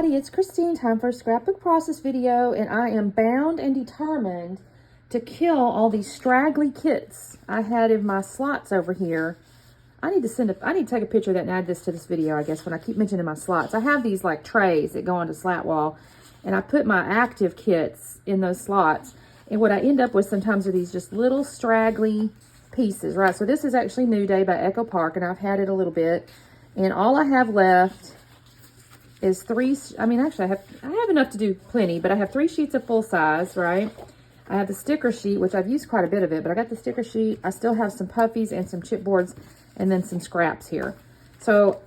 everybody, it's Christine. Time for a scrapbook process video, and I am bound and determined to kill all these straggly kits I had in my slots over here. I need to take a picture of that and add this to this video, I guess, when I keep mentioning my slots. I have these like trays that go onto slat wall, and I put my active kits in those slots. And what I end up with sometimes are these just little straggly pieces, right? So this is actually New Day by Echo Park, and I've had it a little bit. And all I have left is actually I have enough to do plenty, but I have 3 sheets of full size, right? I have the sticker sheet, which I've used quite a bit of it, but I got the sticker sheet. I still have some puffies and some chipboards and then some scraps here. So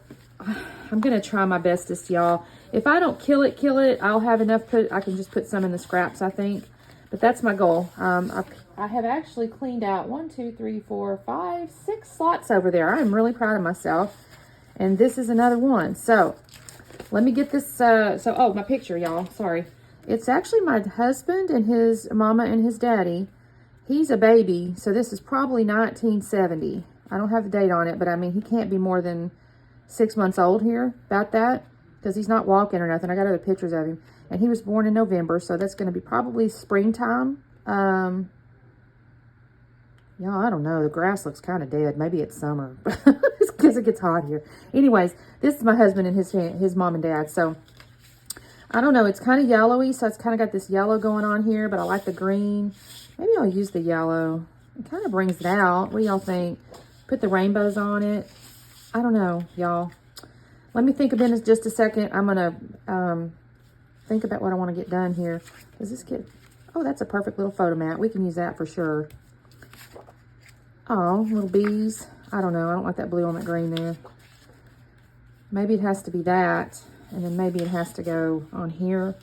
I'm gonna try my bestest, y'all. If I don't kill it, I'll have enough I can just put some in the scraps, I think. But that's my goal. I have actually cleaned out 1, 2, 3, 4, 5, 6 slots over there. I'm really proud of myself. And this is another one. So let me get this, oh, my picture, y'all, sorry. It's actually my husband and his mama and his daddy. He's a baby, so this is probably 1970. I don't have the date on it, but I mean, he can't be more than 6 months old here, about that, because he's not walking or nothing. I got other pictures of him. And he was born in November, so that's going to be probably springtime. Yeah, I don't know. The grass looks kind of dead. Maybe it's summer because it gets hot here. Anyways, this is my husband and his mom and dad. So I don't know. It's kind of yellowy, so it's kind of got this yellow going on here, but I like the green. Maybe I'll use the yellow. It kind of brings it out. What do y'all think? Put the rainbows on it. I don't know, y'all. Let me think about it just a second. I'm going to think about what I want to get done here. Does this get... Oh, that's a perfect little photo mat. We can use that for sure. Oh, little bees. I don't know. I don't like that blue on that green there. Maybe it has to be that. And then maybe it has to go on here.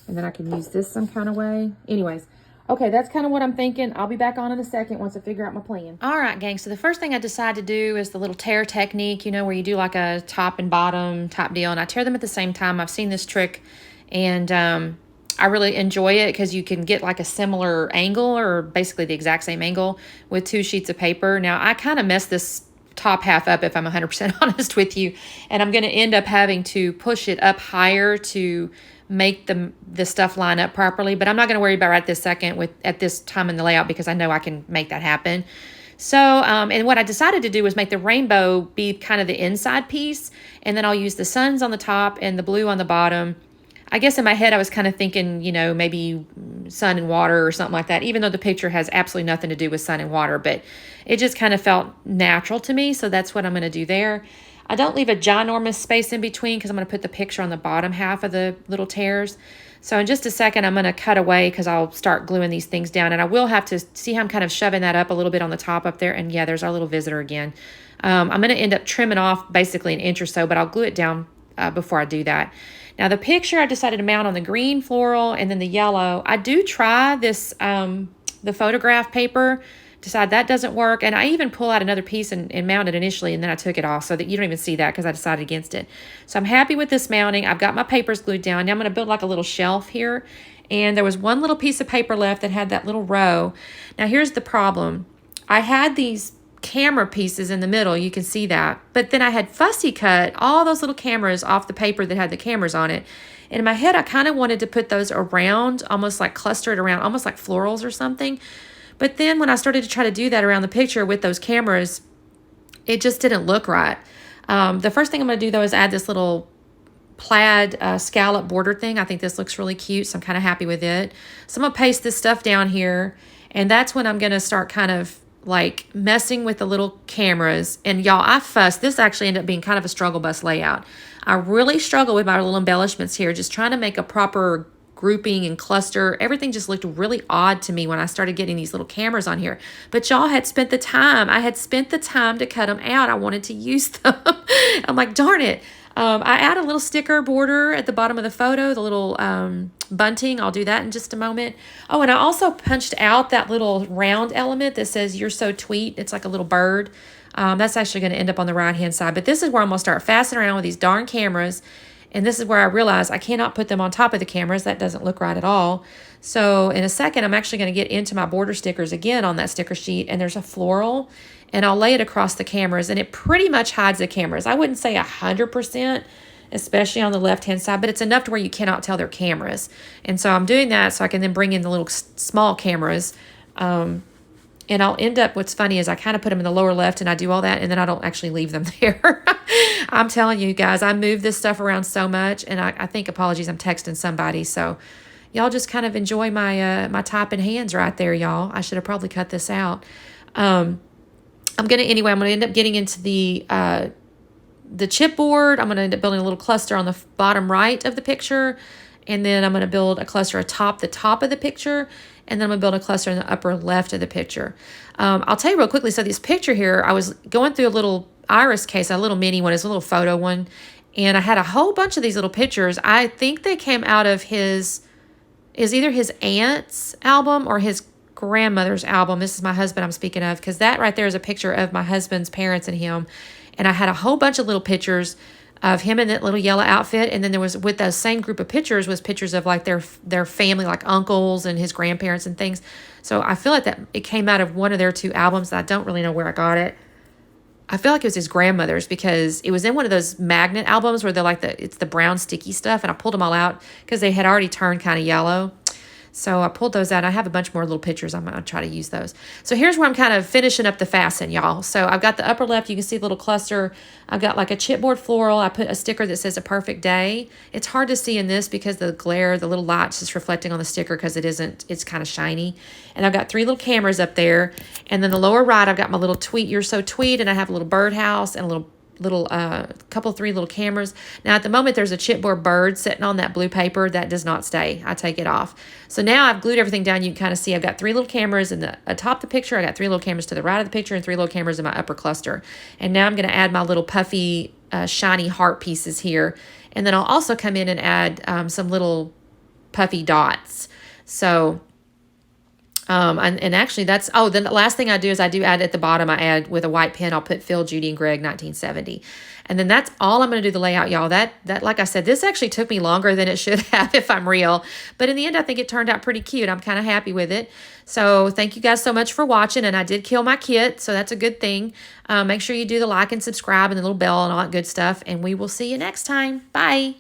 And then I can use this some kind of way. Anyways. Okay, that's kind of what I'm thinking. I'll be back on in a second once I figure out my plan. All right, gang. So the first thing I decided to do is the little tear technique, you know, where you do like a top and bottom type deal. And I tear them at the same time. I've seen this trick. And I really enjoy it because you can get like a similar angle or basically the exact same angle with 2 sheets of paper. Now, I kind of messed this top half up, if I'm 100% honest with you, and I'm going to end up having to push it up higher to make the stuff line up properly, but I'm not going to worry about it right this second at this time in the layout because I know I can make that happen. So, and what I decided to do was make the rainbow be kind of the inside piece, and then I'll use the suns on the top and the blue on the bottom. I guess in my head, I was kind of thinking, you know, maybe sun and water or something like that, even though the picture has absolutely nothing to do with sun and water, but it just kind of felt natural to me. So that's what I'm going to do there. I don't leave a ginormous space in between because I'm going to put the picture on the bottom half of the little tears. So in just a second, I'm going to cut away because I'll start gluing these things down, and I will have to see how I'm kind of shoving that up a little bit on the top up there. And yeah, there's our little visitor again. I'm going to end up trimming off basically an inch or so, but I'll glue it down before I do that. Now, the picture I decided to mount on the green floral and then the yellow. I do try this, the photograph paper, decide that doesn't work. And I even pull out another piece and mount it initially, and then I took it off so that you don't even see that because I decided against it. So I'm happy with this mounting. I've got my papers glued down. Now I'm going to build like a little shelf here. And there was one little piece of paper left that had that little row. Now, here's the problem. I had these camera pieces in the middle, you can see that, but then I had fussy cut all those little cameras off the paper that had the cameras on it, and in my head I kind of wanted to put those around, almost like clustered around, almost like florals or something. But then when I started to try to do that around the picture with those cameras, it just didn't look right. The first thing I'm going to do though is add this little plaid scallop border thing. I think this looks really cute, so I'm kind of happy with it. So I'm going to paste this stuff down here, and that's when I'm going to start kind of like messing with the little cameras. And y'all, I fussed. This actually ended up being kind of a struggle bus layout. I really struggle with my little embellishments here, just trying to make a proper grouping and cluster. Everything just looked really odd to me when I started getting these little cameras on here. But y'all had spent the time. I had spent the time to cut them out. I wanted to use them. I'm like, darn it. I add a little sticker border at the bottom of the photo, the little bunting. I'll do that in just a moment. Oh, and I also punched out that little round element that says "You're so tweet." It's like a little bird. That's actually going to end up on the right-hand side. But this is where I'm going to start fassing around with these darn cameras. And this is where I realize I cannot put them on top of the cameras. That doesn't look right at all. So in a second, I'm actually going to get into my border stickers again on that sticker sheet. And there's a floral. And I'll lay it across the cameras. And it pretty much hides the cameras. I wouldn't say 100%. especially on the left-hand side, but it's enough to where you cannot tell they're cameras. And so I'm doing that so I can then bring in the little small cameras. And I'll end up, what's funny is I kind of put them in the lower left and I do all that and then I don't actually leave them there. I'm telling you guys, I move this stuff around so much, and I think, apologies, I'm texting somebody. So y'all just kind of enjoy my my typing hands right there, y'all. I should have probably cut this out. I'm going to end up getting into the chipboard. I'm going to end up building a little cluster on the bottom right of the picture. And then I'm going to build a cluster atop the top of the picture. And then I'm going to build a cluster in the upper left of the picture. I'll tell you real quickly. So this picture here, I was going through a little iris case, a little mini one. It's a little photo one. And I had a whole bunch of these little pictures. I think they came out of either his aunt's album or his grandmother's album. This is my husband I'm speaking of, because that right there is a picture of my husband's parents and him. And I had a whole bunch of little pictures of him in that little yellow outfit. And then there was, with that same group of pictures, was pictures of like their family, like uncles and his grandparents and things. So I feel like that it came out of one of their two albums. I don't really know where I got it. I feel like it was his grandmother's, because it was in one of those magnet albums where they're like it's the brown sticky stuff. And I pulled them all out because they had already turned kind of yellow. So I pulled those out. I have a bunch more little pictures. I'm going to try to use those. So here's where I'm kind of finishing up the fasten, y'all. So I've got the upper left. You can see the little cluster. I've got like a chipboard floral. I put a sticker that says a perfect day. It's hard to see in this because the glare, the little light's just reflecting on the sticker because it's kind of shiny. And I've got 3 little cameras up there. And then the lower right, I've got my little tweet, You're So Tweet, and I have a little birdhouse and a little 3 little cameras. Now at the moment there's a chipboard bird sitting on that blue paper that does not stay. I take it off. So now I've glued everything down. You can kind of see I've got 3 little cameras in the atop the picture. I got 3 little cameras to the right of the picture and 3 little cameras in my upper cluster. And now I'm going to add my little puffy shiny heart pieces here. And then I'll also come in and add some little puffy dots. So and actually that's, then the last thing I do is I do add at the bottom, I add with a white pen, I'll put Phil, Judy, and Greg 1970. And then that's all I'm going to do the layout, y'all. That, like I said, this actually took me longer than it should have, if I'm real. But in the end, I think it turned out pretty cute. I'm kind of happy with it. So thank you guys so much for watching. And I did kill my kit, so that's a good thing. Make sure you do the like and subscribe and the little bell and all that good stuff. And we will see you next time. Bye.